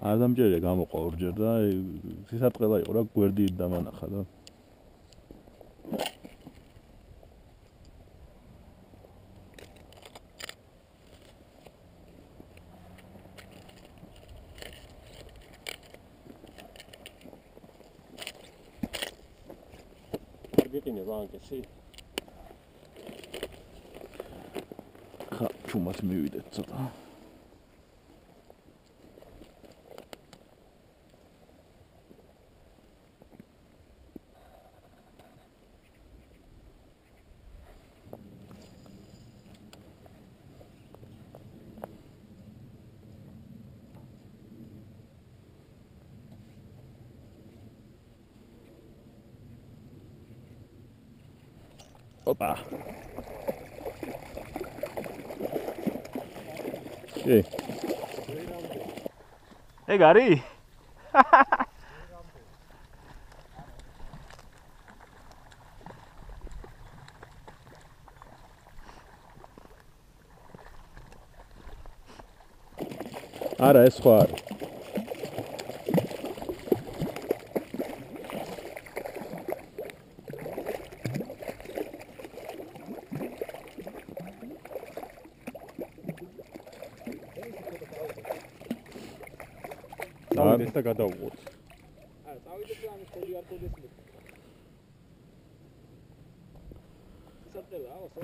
არ დამჯერია გამოყვა ორჯერ და სისარტყელა იყო რა გვერდი დამანახა და ხა ჩუმად მივიდეთ ცოტა Opa. Hey. Hey, Gary. Ara, es xoar. წავიდეთ და გადავუყოთ. წავიდეთ და ამის ხოდი არ ხოდეს მე.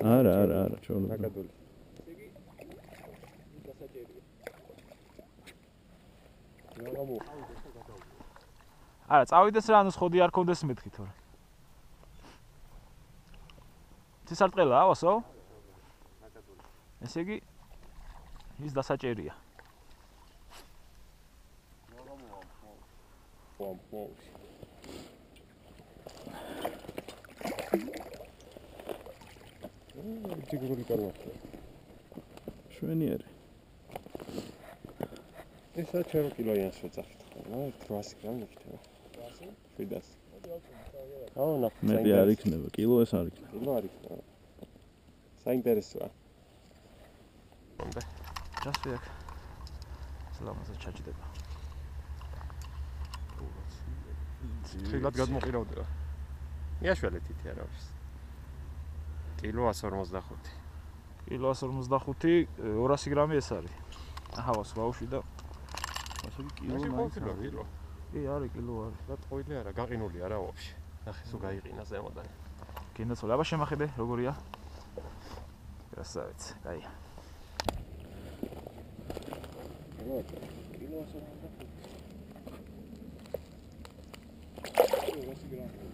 არა, ჩოლო. ნაკადული. ესე იგი დასაჭერია. არა, წავიდეს რა, ამის ხოდი არ ხოდეს მეთქი თორე. სისარტყელაა, ავასო? ნაკადული. ესე იგი ის დასაჭერია. ჯიგური კარვახია. შვენიერი. ესა ჩემ კილოიანს ვეძახით ხოლმე, 800 გრამი იქნება. 800? 700. მოდი ავწევთ. აუ, ნახე. მეტი არ იქნება, კილო ეს არ იქნება. კილო არ იქნება. საინტერესოა. მომდა. ჯასვი აქ. სლამაზა ჩაჭდება. ცილად გადმოყირავდება. მიაშველეთით არა ვის. კილო 145. კილო 145, 200 გრამი ეს არის. აჰავას ბავშვი და ასე კილო კილო. კი, არის კილო არის. რა ტყუილი არა, გაყინული არა ვაფშე. ნახე, სულ გაიყინა ზემოდან. გინდაცოლე, აბა შემახედე, როგორია? красавец. კაი. კილო 145. 200 გრამი.